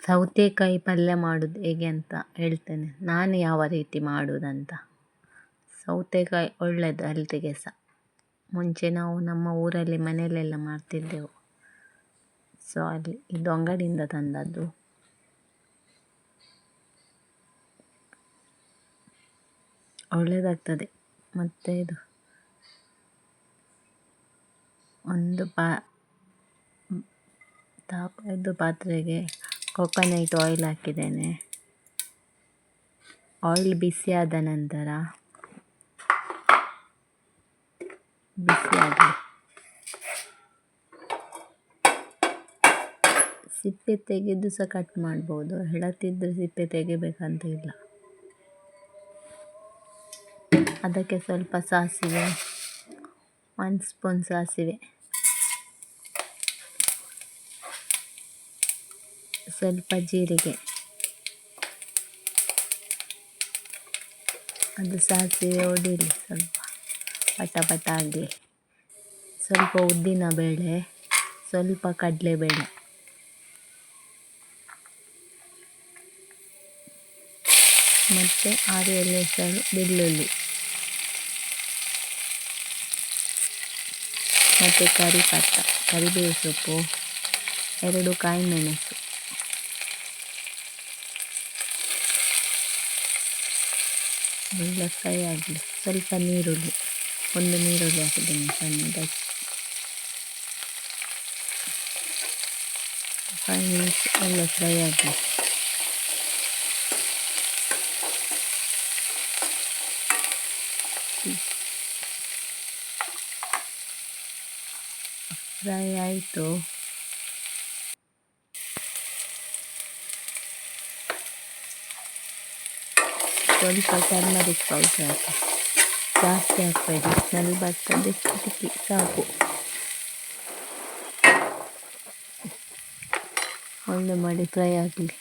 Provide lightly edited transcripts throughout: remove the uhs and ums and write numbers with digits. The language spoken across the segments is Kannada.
ಸೌತೆಕಾಯಿ ಪಲ್ಯ ಮಾಡೋದು ಹೇಗೆ ಅಂತ ಹೇಳ್ತೇನೆ, ನಾನು ಯಾವ ರೀತಿ ಮಾಡೋದಂತ. ಸೌತೆಕಾಯಿ ಒಳ್ಳೆಯದು ಹೆಲ್ತಿಗೆ ಸಹ. ಮುಂಚೆ ನಾವು ನಮ್ಮ ಊರಲ್ಲಿ ಮನೆಯಲ್ಲೆಲ್ಲ ಮಾಡ್ತಿದ್ದೆವು. ಸೊ ಅಲ್ಲಿ ಇದು ಅಂಗಡಿಯಿಂದ ತಂದದ್ದು. ಒಳ್ಳೆಯದಾಗ್ತದೆ. ಮತ್ತು ಇದು ಒಂದು ಪಾತ್ರೆಗೆ ಕೊಕೊನಟ್ ಆಯಿಲ್ ಹಾಕಿದ್ದೇನೆ. ಆಯಿಲ್ ಬಿಸಿಯಾದ ನಂತರ ಸಿಪ್ಪೆ ತೆಗೆದು ಸಹ ಕಟ್ ಮಾಡ್ಬೋದು, ಹೆಳತಿದ್ರೆ ಸಿಪ್ಪೆ ತೆಗಿಬೇಕಂತ ಇಲ್ಲ. ಅದಕ್ಕೆ ಸ್ವಲ್ಪ ಸಾಸಿವೆ, 1 ಸ್ಪೂನ್ ಸಾಸಿವೆ, ಸ್ವಲ್ಪ ಜೀರಿಗೆ, ಅದು ಸಾಸಿವೆ ಒಡಿಲಿ, ಸ್ವಲ್ಪ ಪಟ ಆಗಲಿ. ಸ್ವಲ್ಪ ಉದ್ದಿನ ಬೇಳೆ, ಸ್ವಲ್ಪ ಕಡಲೆಬೇಳೆ, ಮತ್ತು 6-7 ಹೆಸರು ಬೆಳ್ಳುಳ್ಳಿ, ಮತ್ತು ಕರಿಬೇವು ಸೊಪ್ಪು, 2 ಕಾಯಿ ಮೆಣಸು, ಒಳ್ಳೆ ಫ್ರೈ ಆಗಲಿ. ಸ್ವಲ್ಪ ನೀರುಳ್ಳಿ, 1 ನೀರುಳ್ಳಿ ಹಾಕಿದ್ದೀನಿ ಸಣ್ಣದಾಗಿ. 5 ಮಿನಿಟ್ಸ್ ಒಳ್ಳೆ ಫ್ರೈ ಆಗಲಿ. ಫ್ರೈ ಆಯಿತು. ಸ್ವಲ್ಪ ಟರ್ಮರಿಕ್ ಪೌಡರ್ ಹಾಕಿ, ಜಾಸ್ತಿ ಹಾಕಬೇಡಿ, ಸ್ಮೆಲ್ ಬರ್ತದೆ, ಸಾಕು. ಒಳ್ಳೆ ಮಾಡಿ ಫ್ರೈ ಆಗಲಿ.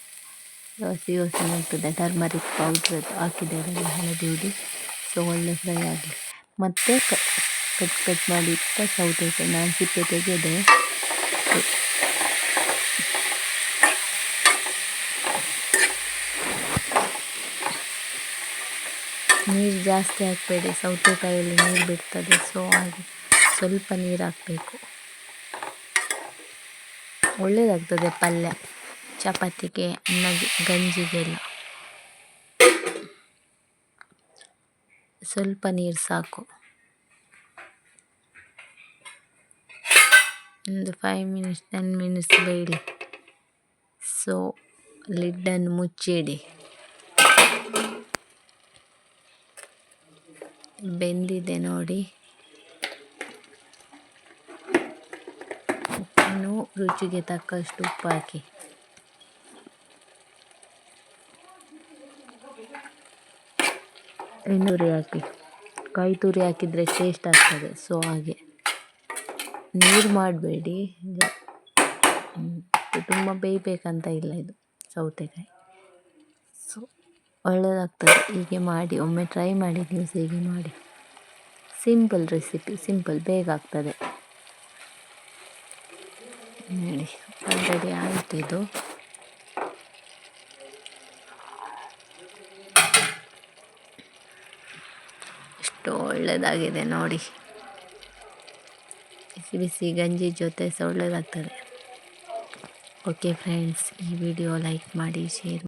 ಹಸಿ ಆಗ್ತದೆ, ಟರ್ಮರಿಕ್ ಪೌಡ್ರ್ ಹಾಕಿದ್ದೇವೆ ಹಳದಿ ಹುಡಿ. ಸೊ ಒಳ್ಳೆ ಫ್ರೈ ಆಗಲಿ. ಮತ್ತು ಕಟ್ ಮಾಡಿ ಇಟ್ಟ ಸೌತೆಕಾಯಿ ನಾನು ಸಿಪ್ಪೆ ತೆಗೆದೆ. ನೀರು ಜಾಸ್ತಿ ಹಾಕಬೇಡಿ, ಸೌತೆಕಾಯಲ್ಲಿ ನೀರು ಬಿಡ್ತದೆ. ಸೊ ಹಾಗೆ ಸ್ವಲ್ಪ ನೀರು ಹಾಕಬೇಕು. ಒಳ್ಳೆಯದಾಗ್ತದೆ ಪಲ್ಯ, ಚಪಾತಿಗೆ, ಗಂಜಿಗೆಲ್ಲ. ಸ್ವಲ್ಪ ನೀರು ಸಾಕು. ಒಂದು 5 ಮಿನಿಟ್ಸ್ 10 ಮಿನಿಟ್ಸ್ ಬೇಯಲಿ. ಸೊ ಲಿಡ್ಡನ್ನು ಮುಚ್ಚಿಡಿ. ಬೆಂದಿದೆ ನೋಡಿ. ಉಪ್ಪನ್ನು ರುಚಿಗೆ ತಕ್ಕಷ್ಟು ಉಪ್ಪು ಹಾಕಿ. ತುರಿ ಹಾಕಿ, ಕಾಯಿ ತುರಿ ಹಾಕಿದರೆ ಟೇಸ್ಟ್ ಆಗ್ತದೆ. ಸೊ ಹಾಗೆ ನೀರು ಮಾಡಬೇಡಿ, ತುಂಬ ಬೇಯಬೇಕಂತ ಇಲ್ಲ ಇದು ಸೌತೆಕಾಯಿ. ಸೊ ಒಳ್ಳೆಯದಾಗ್ತದೆ. ಹೀಗೆ ಮಾಡಿ ಒಮ್ಮೆ ಟ್ರೈ ಮಾಡಿ, ನೀವು ಹೀಗೆ ಮಾಡಿ. ಸಿಂಪಲ್ ರೆಸಿಪಿ, ಸಿಂಪಲ್, ಬೇಗ ಆಗ್ತದೆ. ನೋಡಿ ಆಲ್ರೆಡಿ ಆಯಿತು ಇದು. ಎಷ್ಟು ಒಳ್ಳೆಯದಾಗಿದೆ ನೋಡಿ. ಬಿಸಿ ಬಿಸಿ ಗಂಜಿ ಜೊತೆ ಸಹ ಒಳ್ಳೆಯದಾಗ್ತದೆ. ಓಕೆ ಫ್ರೆಂಡ್ಸ್, ಈ ವಿಡಿಯೋ ಲೈಕ್ ಮಾಡಿ, ಶೇರ್ ಮಾಡಿ.